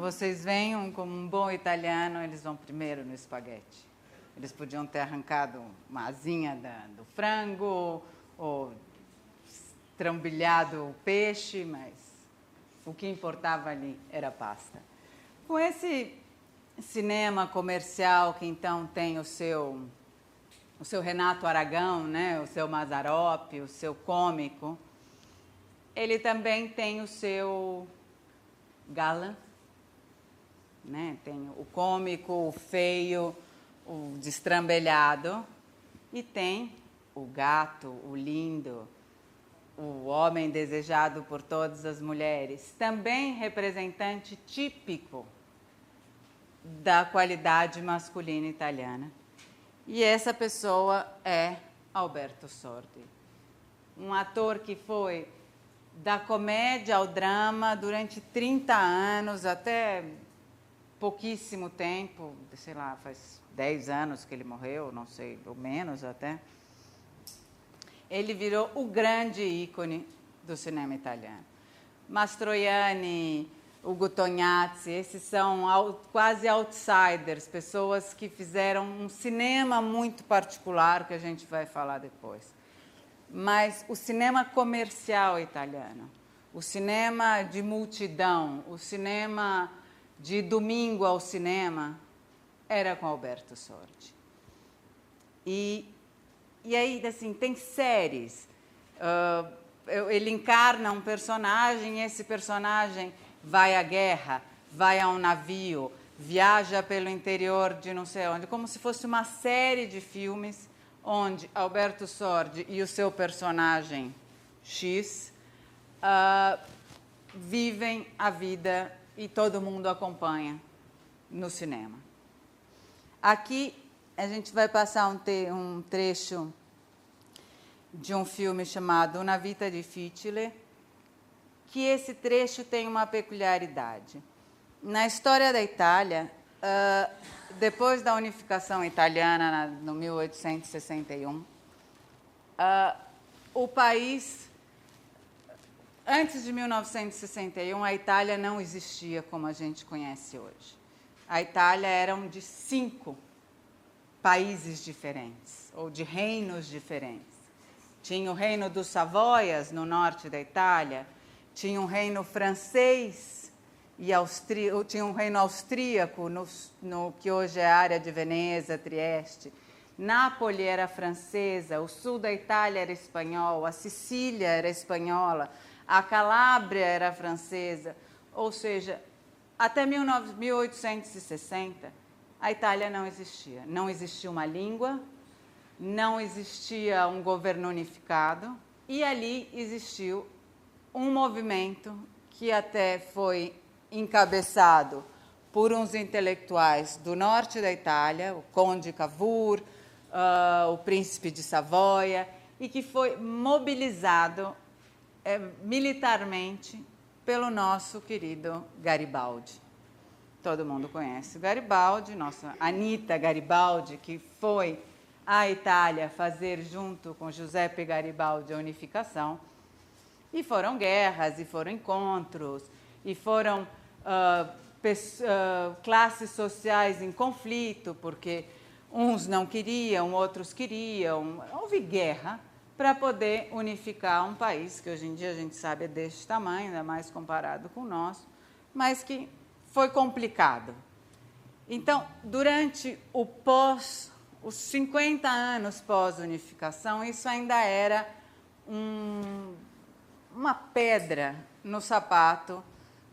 vocês venham como um bom italiano, eles vão primeiro no espaguete. Eles podiam ter arrancado uma asinha do frango, ou trambilhado o peixe, mas o que importava ali era a pasta. Com esse cinema comercial que então tem o seu Renato Aragão, né, o seu Mazzaropi, o seu cômico, ele também tem o seu galã, né? Tem o cômico, o feio, o destrambelhado, e tem o gato, o lindo, o homem desejado por todas as mulheres, também representante típico da qualidade masculina italiana. E essa pessoa é Alberto Sordi, um ator que foi da comédia ao drama durante 30 anos, até pouquíssimo tempo, sei lá, faz 10 anos que ele morreu, não sei, ou menos até. Ele virou o grande ícone do cinema italiano. Mastroianni, Ugo Tognazzi, esses são quase outsiders, pessoas que fizeram um cinema muito particular, que a gente vai falar depois. Mas o cinema comercial italiano, o cinema de multidão, o cinema de domingo ao cinema, era com Alberto Sordi. E aí, assim, tem séries. Ele encarna um personagem, e esse personagem vai à guerra, vai a um navio, viaja pelo interior de não sei onde, como se fosse uma série de filmes onde Alberto Sordi e o seu personagem X vivem a vida e todo mundo acompanha no cinema. Aqui a gente vai passar um trecho de um filme chamado Una vita difficile, que esse trecho tem uma peculiaridade. Na história da Itália, depois da unificação italiana, no 1861, o país, antes de 1961, a Itália não existia como a gente conhece hoje. A Itália era um de 5 países diferentes, ou de reinos diferentes. Tinha o reino dos Savoias, no norte da Itália, tinha um reino francês e tinha um reino austríaco no que hoje é a área de Veneza, Trieste. Nápoles era francesa, o sul da Itália era espanhol, a Sicília era espanhola, a Calábria era francesa. Ou seja, até 1860, a Itália não existia. Não existia uma língua, não existia um governo unificado, e ali existiu um movimento que até foi encabeçado por uns intelectuais do norte da Itália, o Conde Cavour, o Príncipe de Savoia, e que foi mobilizado militarmente pelo nosso querido Garibaldi. Todo mundo conhece o Garibaldi, nossa Anita Garibaldi, que foi à Itália fazer, junto com Giuseppe Garibaldi, a unificação. E foram guerras, e foram encontros, e foram classes sociais em conflito, porque uns não queriam, outros queriam. Houve guerra para poder unificar um país que hoje em dia a gente sabe é deste tamanho, ainda mais comparado com o nosso, mas que foi complicado. Então, durante os 50 anos pós-unificação, isso ainda era uma pedra no sapato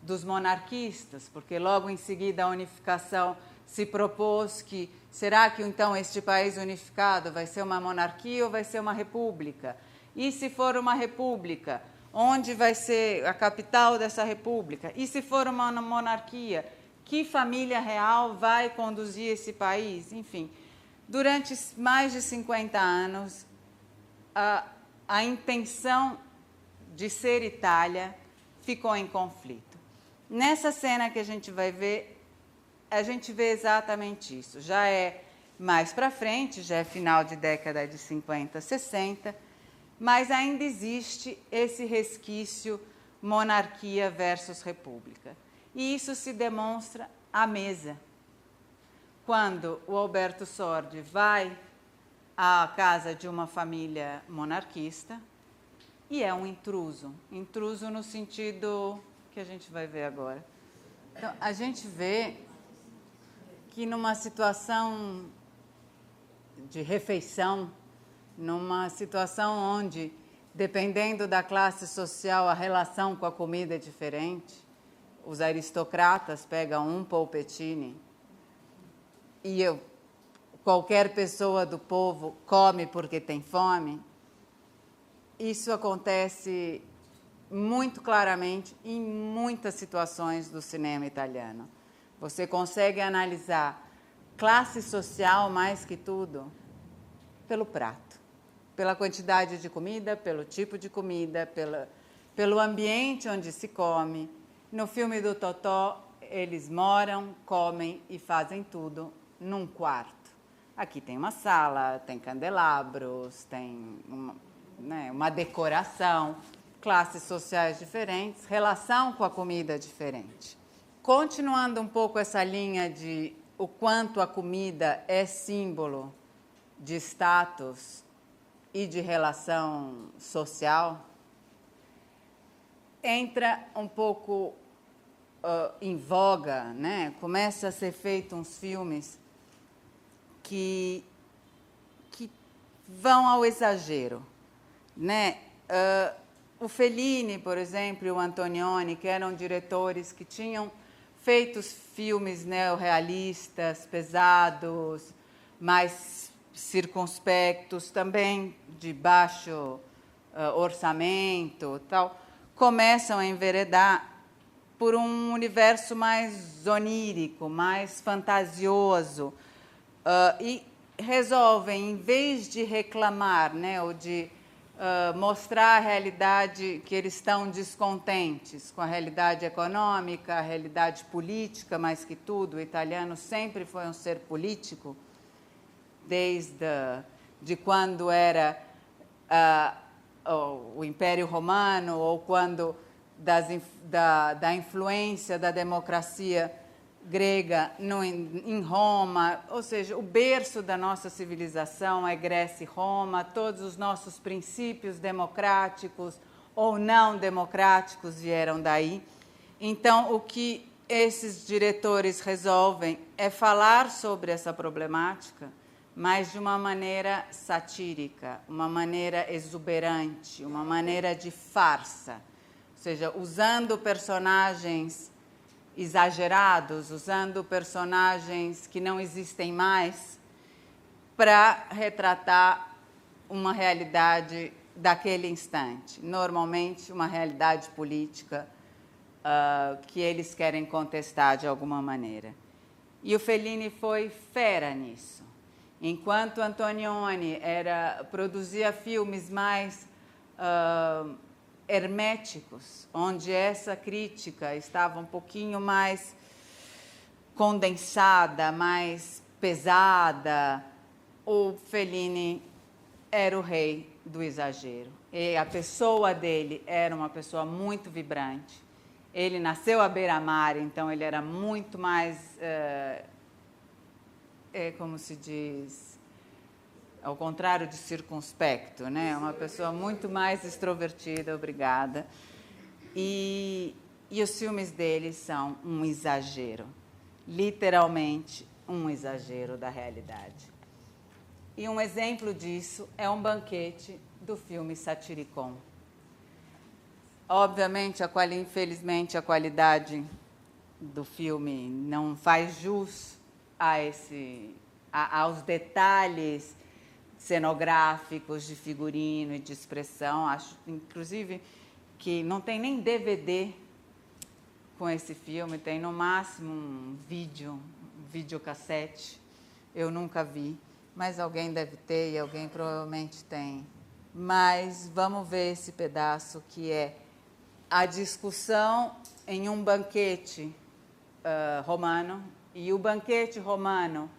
dos monarquistas, porque logo em seguida a unificação se propôs que, será que então este país unificado vai ser uma monarquia ou vai ser uma república? E se for uma república, onde vai ser a capital dessa república? E se for uma monarquia, que família real vai conduzir esse país? Enfim, durante mais de 50 anos, a intenção de ser Itália ficou em conflito. Nessa cena que a gente vai ver, a gente vê exatamente isso. Já é mais para frente, já é final de década de 50, 60, mas ainda existe esse resquício monarquia versus república. E isso se demonstra à mesa. Quando o Alberto Sordi vai à casa de uma família monarquista e é um intruso. Intruso no sentido que a gente vai ver agora. Então, a gente vê que numa situação de refeição, numa situação onde, dependendo da classe social, a relação com a comida é diferente, os aristocratas pegam um polpettine e qualquer pessoa do povo come porque tem fome. Isso acontece muito claramente em muitas situações do cinema italiano. Você consegue analisar classe social, mais que tudo, pelo prato, pela quantidade de comida, pelo tipo de comida, pelo ambiente onde se come. No filme do Totò, eles moram, comem e fazem tudo num quarto. Aqui tem uma sala, tem candelabros, tem uma decoração, classes sociais diferentes, relação com a comida diferente. Continuando um pouco essa linha de o quanto a comida é símbolo de status e de relação social, entra um pouco em voga, né? Começa a ser feito uns filmes que vão ao exagero, né? O Fellini, por exemplo, e o Antonioni, que eram diretores que tinham feito filmes neorrealistas, pesados, mais circunspectos, também de baixo orçamento, tal, começam a enveredar por um universo mais onírico, mais fantasioso, e resolvem, em vez de reclamar, né, ou de mostrar a realidade que eles estão descontentes com a realidade econômica, a realidade política, mais que tudo. O italiano sempre foi um ser político, desde de quando era o Império Romano, ou quando da influência da democracia grega em Roma, ou seja, o berço da nossa civilização é Grécia e Roma, todos os nossos princípios democráticos ou não democráticos vieram daí. Então, o que esses diretores resolvem é falar sobre essa problemática, mas de uma maneira satírica, uma maneira exuberante, uma maneira de farsa, ou seja, usando personagens exagerados, usando personagens que não existem mais para retratar uma realidade daquele instante, normalmente uma realidade política que eles querem contestar de alguma maneira. E o Fellini foi fera nisso. Enquanto Antonioni produzia filmes mais herméticos, onde essa crítica estava um pouquinho mais condensada, mais pesada, o Fellini era o rei do exagero. E a pessoa dele era uma pessoa muito vibrante. Ele nasceu à beira-mar, então ele era muito mais, como se diz, ao contrário de circunspecto, né? Uma pessoa muito mais extrovertida, obrigada. E os filmes dele são um exagero, literalmente um exagero da realidade. E um exemplo disso é um banquete do filme Satyricon. Obviamente, infelizmente, a qualidade do filme não faz jus aos detalhes cenográficos, de figurino e de expressão. Acho, inclusive, que não tem nem DVD com esse filme, tem no máximo um videocassete. Eu nunca vi, mas alguém deve ter e alguém provavelmente tem. Mas vamos ver esse pedaço que é a discussão em um banquete romano. E o banquete romano,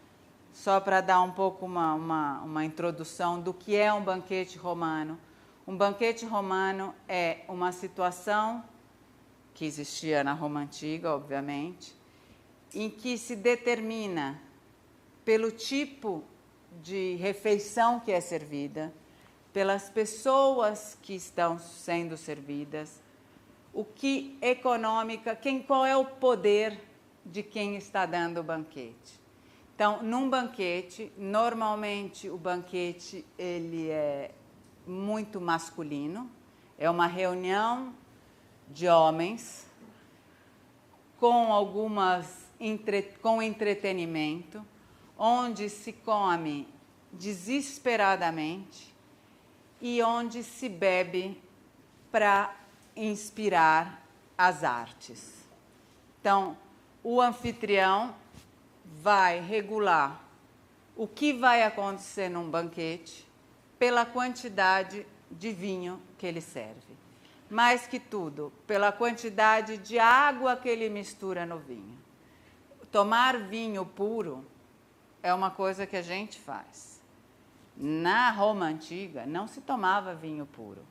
só para dar um pouco uma introdução do que é um banquete romano. Um banquete romano é uma situação que existia na Roma Antiga, obviamente, em que se determina pelo tipo de refeição que é servida, pelas pessoas que estão sendo servidas, o que econômica, qual é o poder de quem está dando o banquete. Então, num banquete, normalmente o banquete ele é muito masculino, é uma reunião de homens com com entretenimento, onde se come desesperadamente e onde se bebe para inspirar as artes. Então, o anfitrião vai regular o que vai acontecer num banquete pela quantidade de vinho que ele serve. Mais que tudo, pela quantidade de água que ele mistura no vinho. Tomar vinho puro é uma coisa que a gente faz. Na Roma Antiga, não se tomava vinho puro.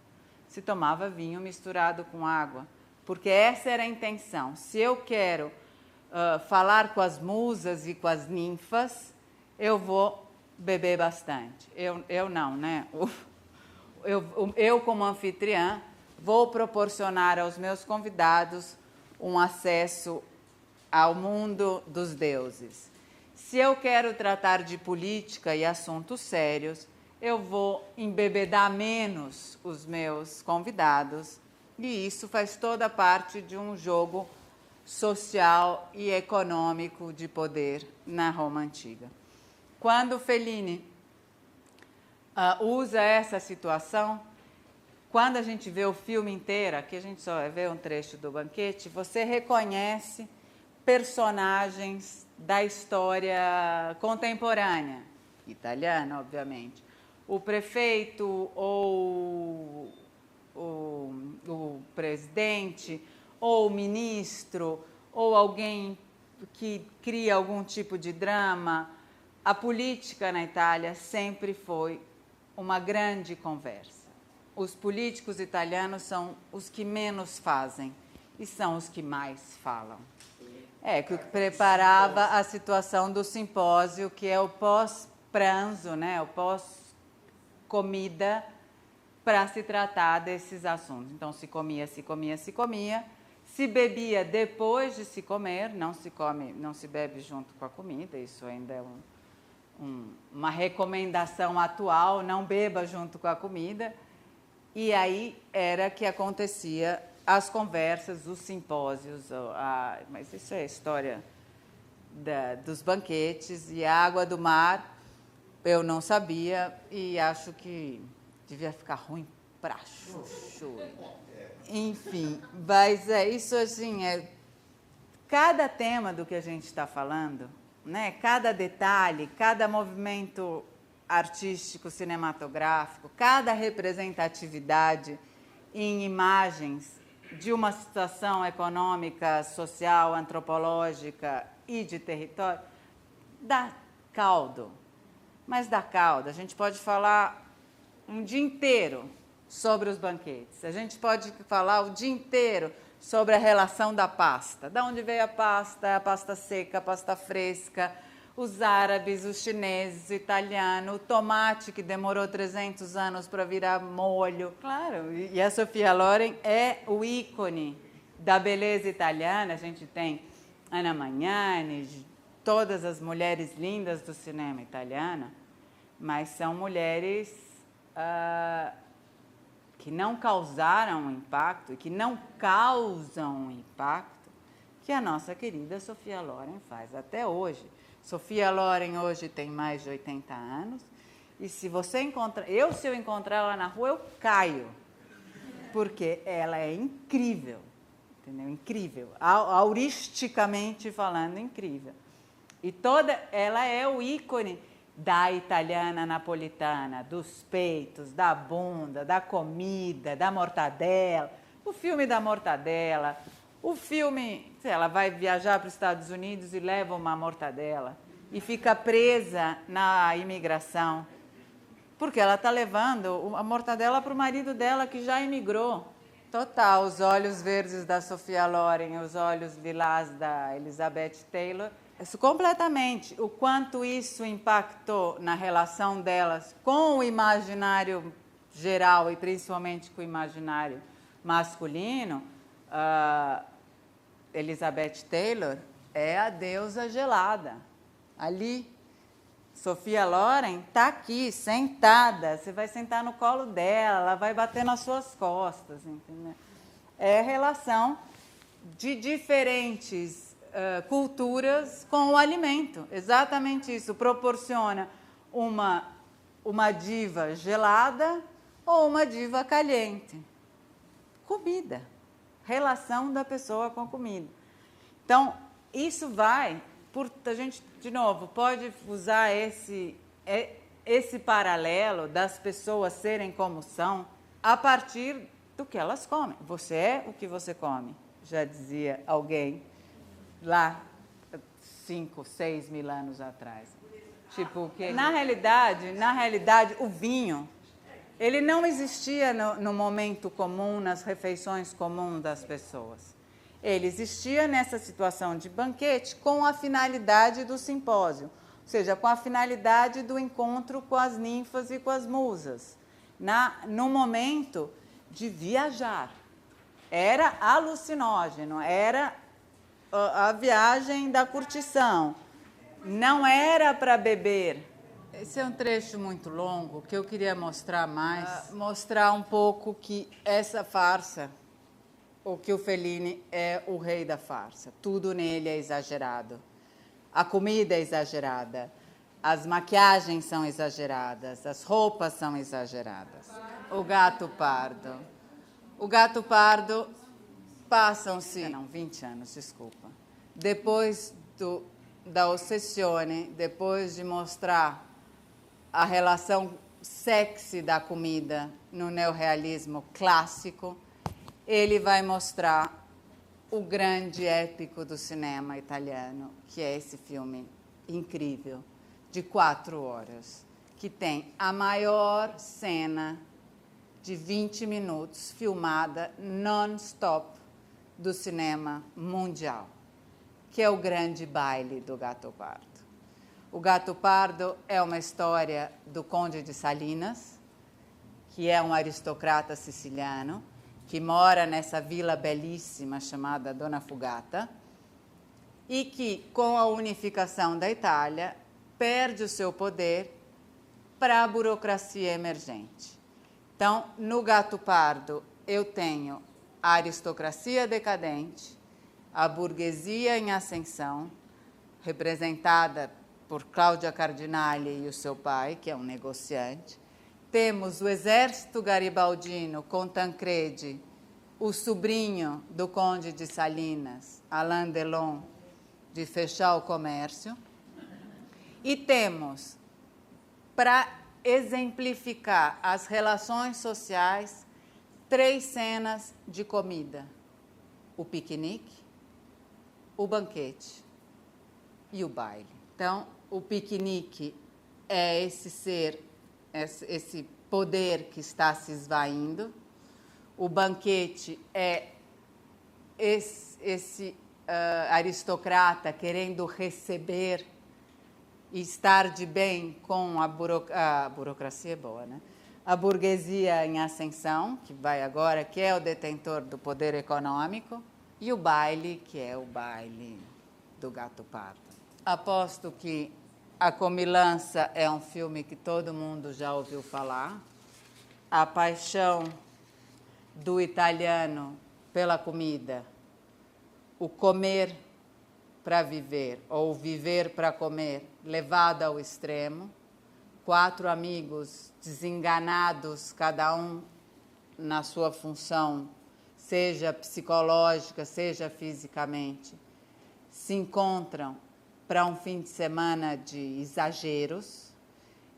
Se tomava vinho misturado com água, porque essa era a intenção. Se eu quero falar com as musas e com as ninfas, eu vou beber bastante. Eu não, né? Eu como anfitriã, vou proporcionar aos meus convidados um acesso ao mundo dos deuses. Se eu quero tratar de política e assuntos sérios, eu vou embebedar menos os meus convidados, e isso faz toda parte de um jogo social e econômico de poder na Roma Antiga. Quando Fellini usa essa situação, quando a gente vê o filme inteiro, aqui a gente só vê um trecho do banquete, você reconhece personagens da história contemporânea, italiana, obviamente. O prefeito ou o presidente ou o ministro ou alguém que cria algum tipo de drama. A política na Itália sempre foi uma grande conversa. Os políticos italianos são os que menos fazem e são os que mais falam. Que preparava a situação do simpósio, que é o pós-pranzo, né? O pós-comida, para se tratar desses assuntos. Então, se comia. Se bebia depois de se comer, não se bebe junto com a comida, isso ainda é uma recomendação atual, não beba junto com a comida. E aí era que acontecia as conversas, os simpósios, mas isso é a história dos banquetes. E a água do mar eu não sabia e acho que devia ficar ruim pra chuchu. Enfim, mas isso assim, cada tema do que a gente está falando, né? Cada detalhe, cada movimento artístico, cinematográfico, cada representatividade em imagens de uma situação econômica, social, antropológica e de território, dá caldo. Mas dá caldo. A gente pode falar um dia inteiro sobre os banquetes. A gente pode falar o dia inteiro sobre a relação da pasta. Da onde veio a pasta seca, a pasta fresca, os árabes, os chineses, o italiano, o tomate que demorou 300 anos para virar molho. Claro, e a Sofia Loren é o ícone da beleza italiana. A gente tem Anna Magnani, todas as mulheres lindas do cinema italiano, mas são mulheres que não causaram impacto e que não causam impacto que a nossa querida Sofia Loren faz até hoje. Sofia Loren hoje tem mais de 80 anos e se você se eu encontrar ela na rua, eu caio, porque ela é incrível, entendeu? Incrível, auristicamente falando, incrível. E ela é o ícone da italiana napolitana, dos peitos, da bunda, da comida, da mortadela. O filme da mortadela, o filme, ela vai viajar para os Estados Unidos e leva uma mortadela e fica presa na imigração, porque ela está levando a mortadela para o marido dela que já imigrou. Total, os olhos verdes da Sophia Loren, os olhos lilás da Elizabeth Taylor. Isso completamente. O quanto isso impactou na relação delas com o imaginário geral e principalmente com o imaginário masculino. Elizabeth Taylor é a deusa gelada. Ali, Sophia Loren está aqui, sentada. Você vai sentar no colo dela, ela vai bater nas suas costas, entendeu? É a relação de diferentes culturas com o alimento. Exatamente isso. Proporciona uma diva gelada ou uma diva caliente. Comida. Relação da pessoa com a comida. Então, isso vai... A gente, de novo, pode usar esse paralelo das pessoas serem como são a partir do que elas comem. Você é o que você come, já dizia alguém lá 5, 6 mil anos atrás. Tipo, que na realidade, o vinho, ele não existia no momento comum, nas refeições comuns das pessoas. Ele existia nessa situação de banquete com a finalidade do simpósio, ou seja, com a finalidade do encontro com as ninfas e com as musas, no momento de viajar. Era alucinógeno, era a viagem da curtição, não era para beber. Esse é um trecho muito longo que eu queria mostrar mais, mostrar um pouco que essa farsa, o que o Fellini é o rei da farsa. Tudo nele é exagerado. A comida é exagerada, as maquiagens são exageradas, as roupas são exageradas. O Gato Pardo. O Gato Pardo passam-se... Não, 20 anos, desculpa. Depois da Ossessione, depois de mostrar a relação sexy da comida no neorrealismo clássico, ele vai mostrar o grande épico do cinema italiano, que é esse filme incrível, de 4 horas, que tem a maior cena de 20 minutos, filmada non-stop do cinema mundial, que é o grande baile do Gato Pardo. O Gato Pardo é uma história do Conde de Salinas, que é um aristocrata siciliano, que mora nessa vila belíssima chamada Dona Fugata, e que, com a unificação da Itália, perde o seu poder para a burocracia emergente. Então, no Gato Pardo, eu tenho a aristocracia decadente, a burguesia em ascensão, representada por Cláudia Cardinale e o seu pai, que é um negociante. Temos o exército garibaldino com Tancredi, o sobrinho do conde de Salinas, Alain Delon, de fechar o comércio. E temos, para exemplificar as relações sociais, 3 cenas de comida: o piquenique, o banquete e o baile. Então, o piquenique é esse poder que está se esvaindo. O banquete é esse aristocrata querendo receber e estar de bem com a burocracia é boa, né? A burguesia em ascensão, que vai agora, que é o detentor do poder econômico, e o baile, que é o baile do Gato Pardo. Aposto que A Comilança é um filme que todo mundo já ouviu falar. A paixão do italiano pela comida, o comer para viver, ou viver para comer, levado ao extremo. 4 amigos desenganados, cada um na sua função, seja psicológica, seja fisicamente, se encontram para um fim de semana de exageros.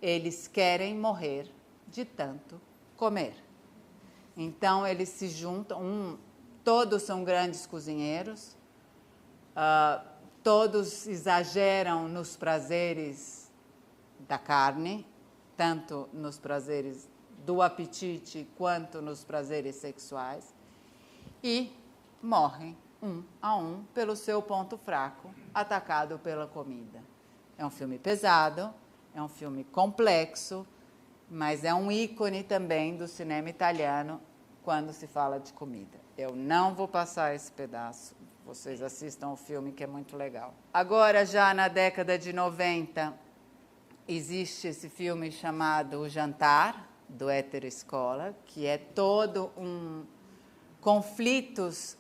Eles querem morrer de tanto comer. Então, eles se juntam, todos são grandes cozinheiros, todos exageram nos prazeres da carne, tanto nos prazeres do apetite quanto nos prazeres sexuais, e morrem um a um pelo seu ponto fraco, atacado pela comida. É um filme pesado, é um filme complexo, mas é um ícone também do cinema italiano quando se fala de comida. Eu não vou passar esse pedaço, vocês assistam o filme que é muito legal. Agora, já na década de 90, existe esse filme chamado O Jantar, do Ettore Scola, que é todo um conflitos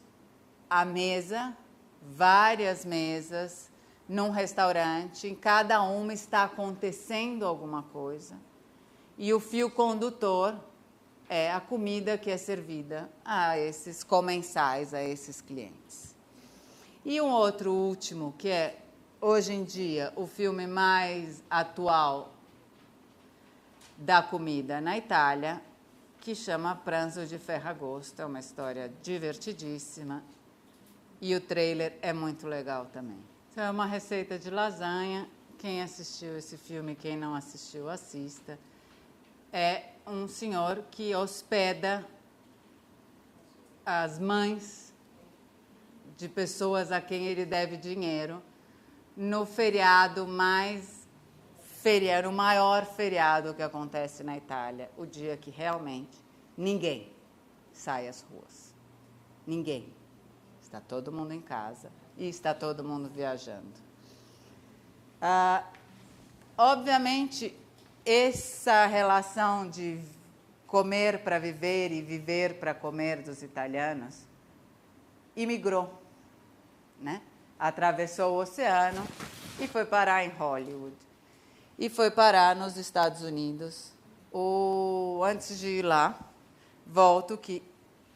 à mesa, várias mesas, num restaurante, em cada uma está acontecendo alguma coisa, e o fio condutor é a comida que é servida a esses comensais, a esses clientes. E um outro último, que é, hoje em dia, o filme mais atual da comida na Itália, que chama Pranzo di Ferragosto. É uma história divertidíssima e o trailer é muito legal também. Então, é uma receita de lasanha. Quem assistiu esse filme, quem não assistiu, assista. É um senhor que hospeda as mães de pessoas a quem ele deve dinheiro no feriado o maior feriado que acontece na Itália, o dia que realmente ninguém sai às ruas. Ninguém. Está todo mundo em casa e está todo mundo viajando. Obviamente, essa relação de comer para viver e viver para comer dos italianos imigrou, né? Atravessou o oceano e foi parar em Hollywood. E foi parar nos Estados Unidos. Antes de ir lá, volto que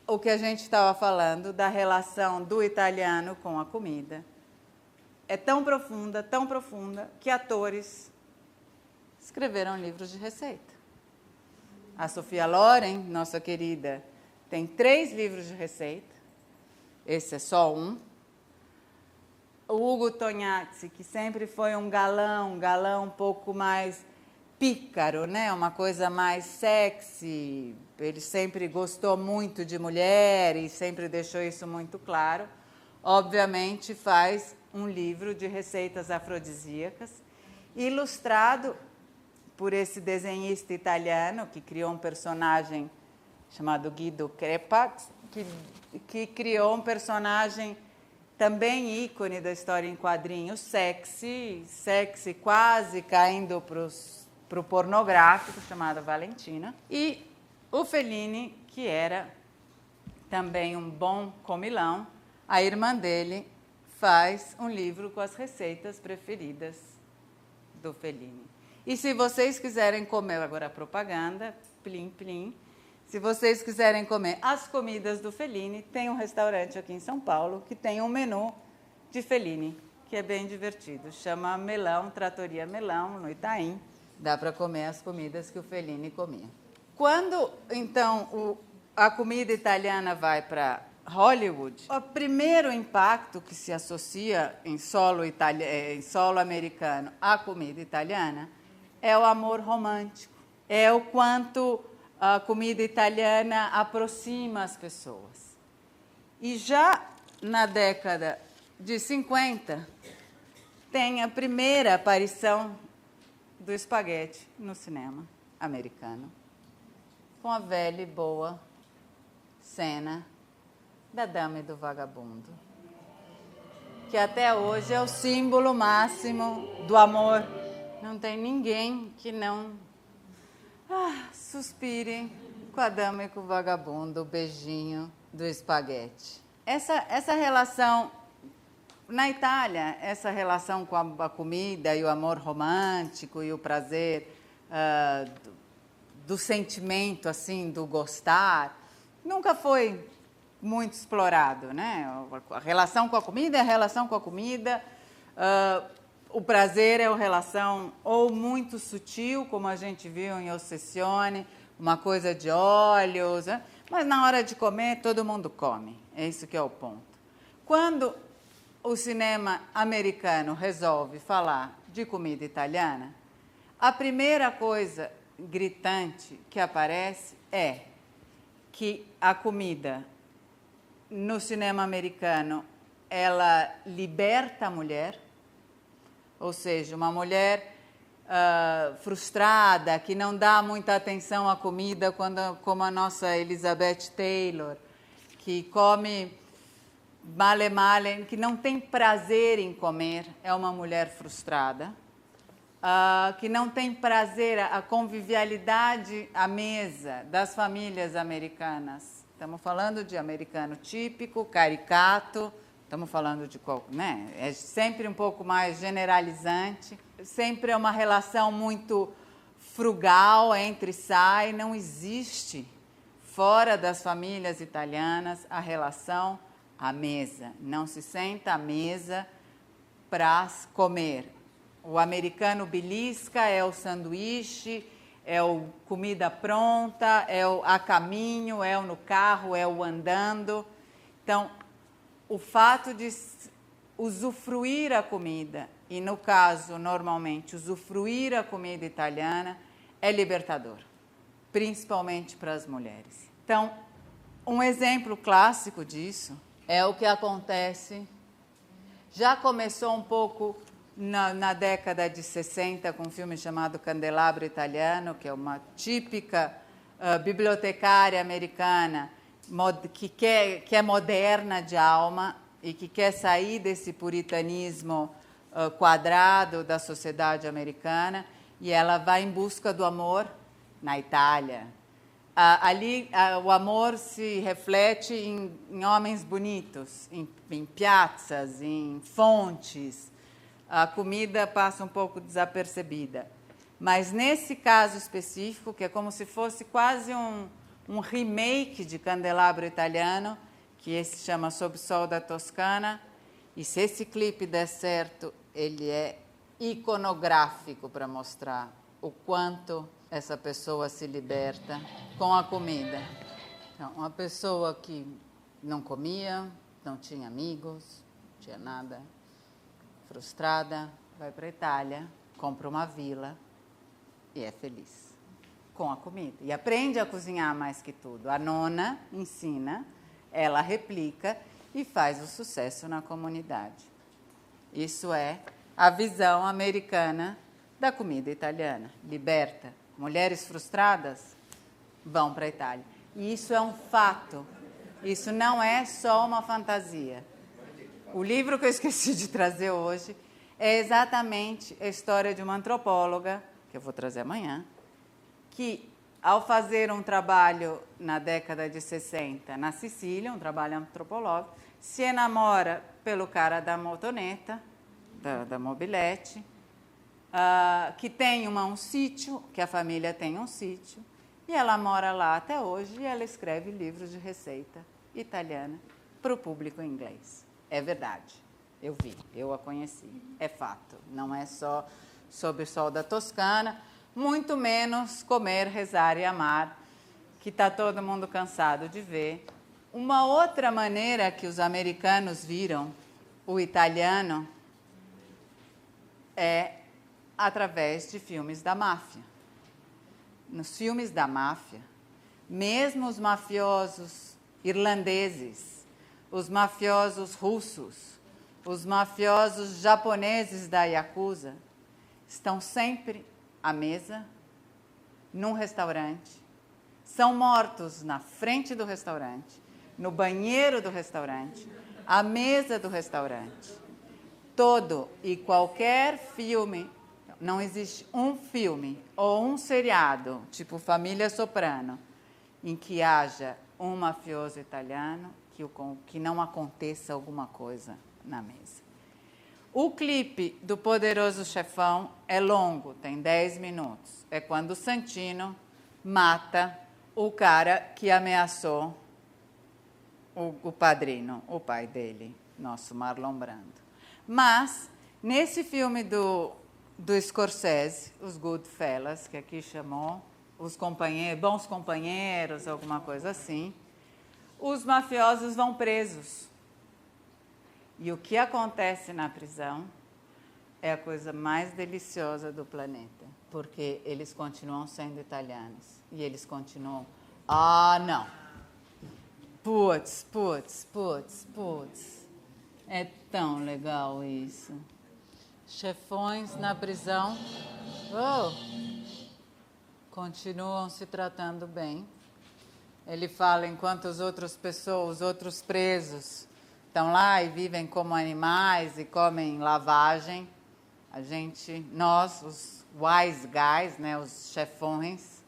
o que a gente estava falando da relação do italiano com a comida é tão profunda, que atores escreveram livros de receita. A Sofia Loren, nossa querida, tem 3 livros de receita. Esse é só um. O Ugo Tognazzi, que sempre foi um galão um pouco mais pícaro, né? Uma coisa mais sexy. Ele sempre gostou muito de mulher e sempre deixou isso muito claro. Obviamente, faz um livro de receitas afrodisíacas, ilustrado por esse desenhista italiano que criou um personagem chamado Guido Crepa, que criou um personagem também ícone da história em quadrinhos, sexy quase caindo para o pornográfico, chamado Valentina. E o Fellini, que era também um bom comilão, a irmã dele faz um livro com as receitas preferidas do Fellini. E se vocês quiserem comer, agora a propaganda, plim, plim, se vocês quiserem comer as comidas do Fellini, tem um restaurante aqui em São Paulo que tem um menu de Fellini, que é bem divertido. Chama Melão, Trattoria Melão, no Itaim. Dá para comer as comidas que o Fellini comia. Quando, então, a comida italiana vai para Hollywood, o primeiro impacto que se associa em solo americano à comida italiana é o amor romântico. É o quanto a comida italiana aproxima as pessoas. E já na década de 50, tem a primeira aparição do espaguete no cinema americano, com a velha e boa cena da Dama e do Vagabundo, que até hoje é o símbolo máximo do amor. Não tem ninguém que não suspire com a Dama e com o Vagabundo, o beijinho do espaguete. Essa relação, na Itália, essa relação com a comida e o amor romântico e o prazer do sentimento, assim, do gostar, nunca foi muito explorado, né? A relação com a comida é a relação com a comida. O prazer é uma relação ou muito sutil, como a gente viu em Ossessione, uma coisa de óleos, né? Mas na hora de comer, todo mundo come. É isso que é o ponto. Quando o cinema americano resolve falar de comida italiana, a primeira coisa gritante que aparece é que a comida no cinema americano, ela liberta a mulher, ou seja, uma mulher frustrada, que não dá muita atenção à comida, como a nossa Elizabeth Taylor, que come male male, que não tem prazer em comer, é uma mulher frustrada. Que não tem prazer, a convivialidade à mesa das famílias americanas. Estamos falando de americano típico, caricato, estamos falando de qual, né? É sempre um pouco mais generalizante, sempre é uma relação muito frugal, entra e sai, não existe fora das famílias italianas a relação à mesa, não se senta à mesa para comer. O americano belisca, é o sanduíche, é o comida pronta, é o a caminho, é o no carro, é o andando. Então, o fato de usufruir a comida, e no caso, normalmente, usufruir a comida italiana, é libertador, principalmente para as mulheres. Então, um exemplo clássico disso é o que acontece, já começou um pouco na década de 60, com um filme chamado Candelabro Italiano, que é uma típica bibliotecária americana que é moderna de alma e que quer sair desse puritanismo quadrado da sociedade americana, e ela vai em busca do amor na Itália. Ali o amor se reflete em homens bonitos, em piazzas, em fontes. A comida passa um pouco desapercebida. Mas nesse caso específico, que é como se fosse quase um remake de Candelabro Italiano, que esse se chama Sob o Sol da Toscana, e se esse clipe der certo, ele é iconográfico para mostrar o quanto essa pessoa se liberta com a comida. Então, uma pessoa que não comia, não tinha amigos, não tinha nada, frustrada, vai para a Itália, compra uma vila e é feliz com a comida. E aprende a cozinhar mais que tudo. A nona ensina, ela replica e faz o sucesso na comunidade. Isso é a visão americana da comida italiana. Liberta. Mulheres frustradas vão para a Itália. E isso é um fato. Isso não é só uma fantasia. O livro que eu esqueci de trazer hoje é exatamente a história de uma antropóloga, que eu vou trazer amanhã, que, ao fazer um trabalho na década de 60 na Sicília, um trabalho antropológico, se enamora pelo cara da motoneta, da mobilete, que tem um sítio, que a família tem um sítio, e ela mora lá até hoje e ela escreve livros de receita italiana para o público inglês. É verdade, eu vi, eu a conheci, é fato, não é só Sob o Sol da Toscana, muito menos Comer, Rezar e Amar, que está todo mundo cansado de ver. Uma outra maneira que os americanos viram o italiano é através de filmes da máfia. Nos filmes da máfia, mesmo os mafiosos irlandeses, os mafiosos russos, os mafiosos japoneses da Yakuza, estão sempre à mesa, num restaurante, são mortos na frente do restaurante, no banheiro do restaurante, à mesa do restaurante. Todo e qualquer filme, não existe um filme ou um seriado, tipo Família Soprano, em que haja um mafioso italiano que não aconteça alguma coisa na mesa. O clipe do Poderoso Chefão é longo, tem 10 minutos. É quando o Santino mata o cara que ameaçou o padrinho, o pai dele, nosso Marlon Brando. Mas, nesse filme do Scorsese, os Goodfellas, que aqui chamou, os bons companheiros, alguma coisa assim, os mafiosos vão presos. E o que acontece na prisão é a coisa mais deliciosa do planeta, porque eles continuam sendo italianos. E eles continuam, não. Putz. É tão legal isso. Chefões na prisão continuam se tratando bem. Ele fala enquanto os outros presos estão lá e vivem como animais e comem lavagem, nós, os wise guys, né, os chefões,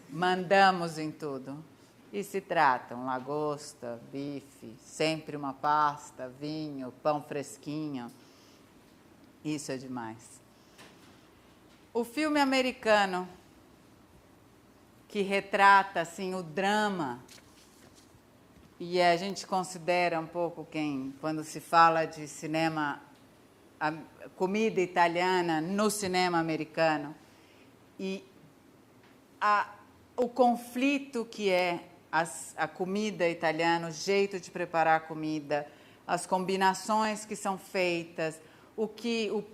mandamos em tudo. E se tratam lagosta, bife, sempre uma pasta, vinho, pão fresquinho. Isso é demais. O filme americano que retrata assim o drama, e a gente considera um pouco quando se fala de cinema, comida italiana no cinema americano, e o conflito que é a comida italiana, o jeito de preparar a comida, as combinações que são feitas, o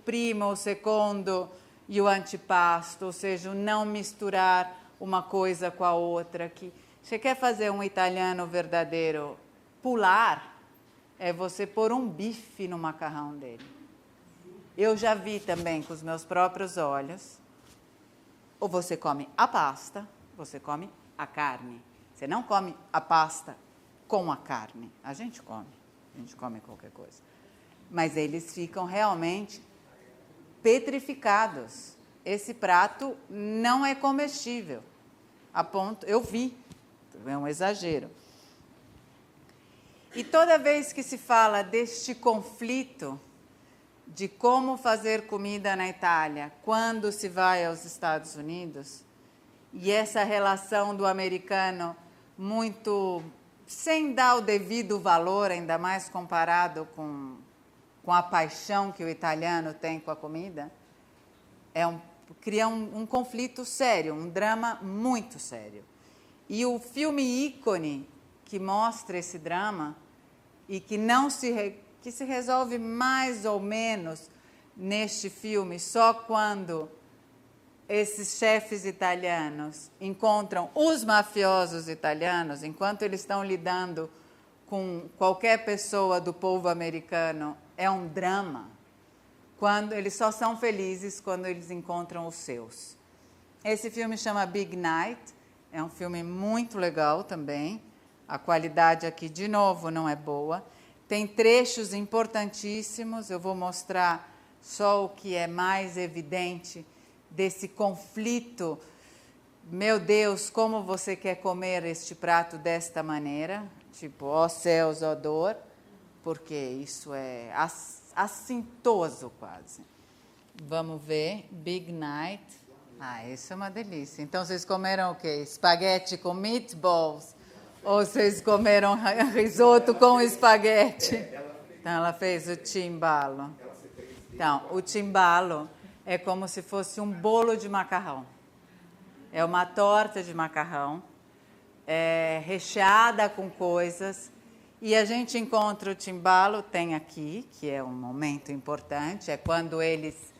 primo, o secondo e o antipasto, ou seja, o não misturar uma coisa com a outra. Que você quer fazer um italiano verdadeiro pular, é você pôr um bife no macarrão dele. Eu já vi também com os meus próprios olhos. Ou você come a pasta, você come a carne. Você não come a pasta com a carne. A gente come qualquer coisa. Mas eles ficam realmente petrificados. Esse prato não é comestível. Eu vi, é um exagero. E toda vez que se fala deste conflito de como fazer comida na Itália, quando se vai aos Estados Unidos, e essa relação do americano muito sem dar o devido valor, ainda mais comparado com a paixão que o italiano tem com a comida, cria um conflito sério, um drama muito sério. E o filme ícone que mostra esse drama e que se resolve mais ou menos neste filme só quando esses chefes italianos encontram os mafiosos italianos, enquanto eles estão lidando com qualquer pessoa do povo americano, é um drama. Quando eles só são felizes quando eles encontram os seus. Esse filme chama Big Night, é um filme muito legal também. A qualidade aqui, de novo, não é boa. Tem trechos importantíssimos, eu vou mostrar só o que é mais evidente desse conflito. Meu Deus, como você quer comer este prato desta maneira? Tipo, ó céus, ó dor, porque isso é assintoso quase. Vamos ver, Big Night. Isso é uma delícia. Então, vocês comeram o quê? Espaguete com meatballs? Ou vocês comeram risoto com espaguete? Então, ela fez o cimbalo. Então, o cimbalo é como se fosse um bolo de macarrão. É uma torta de macarrão, recheada com coisas. E a gente encontra o cimbalo, tem aqui, que é um momento importante, é quando eles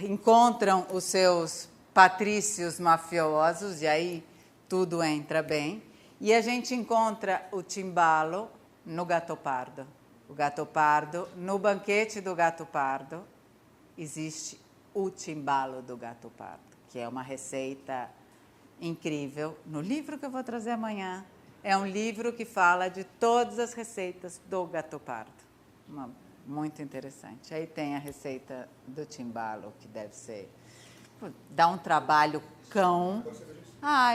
encontram os seus patrícios mafiosos, e aí tudo entra bem. E a gente encontra o cimbalo no Gattopardo. O Gattopardo, no banquete do Gattopardo, existe o cimbalo do Gattopardo, que é uma receita incrível. No livro que eu vou trazer amanhã, é um livro que fala de todas as receitas do Gattopardo. Muito interessante. Aí tem a receita do cimbalo, que deve ser... Dá um trabalho cão.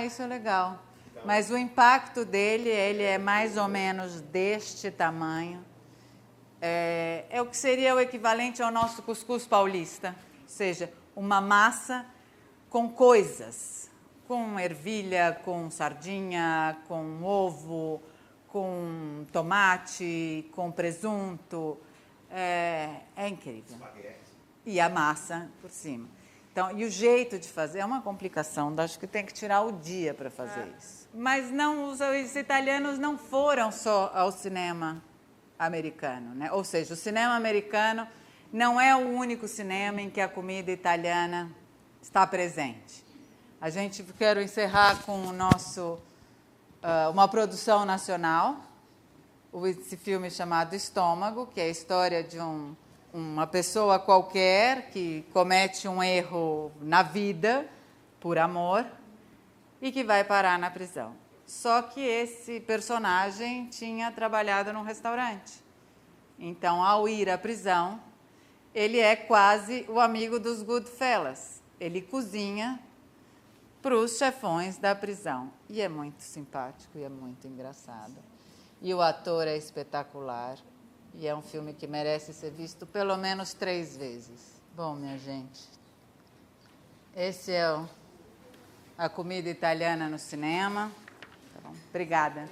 Isso é legal. Mas o impacto dele, ele é mais ou menos deste tamanho. É o que seria o equivalente ao nosso cuscuz paulista. Ou seja, uma massa com coisas. Com ervilha, com sardinha, com ovo, com tomate, com presunto. É incrível. E a massa por cima. Então, e o jeito de fazer é uma complicação. Acho que tem que tirar o dia para fazer isso. Mas não, os italianos não foram só ao cinema americano, né? Ou seja, o cinema americano não é o único cinema em que a comida italiana está presente. Quero encerrar com o nosso uma produção nacional, esse filme chamado Estômago, que é a história de uma pessoa qualquer que comete um erro na vida, por amor, e que vai parar na prisão. Só que esse personagem tinha trabalhado num restaurante. Então, ao ir à prisão, ele é quase o amigo dos Goodfellas. Ele cozinha para os chefões da prisão. E é muito simpático e é muito engraçado. E o ator é espetacular. E é um filme que merece ser visto pelo menos 3 vezes. Bom, minha gente, esse é a comida italiana no cinema. Tá bom. Obrigada.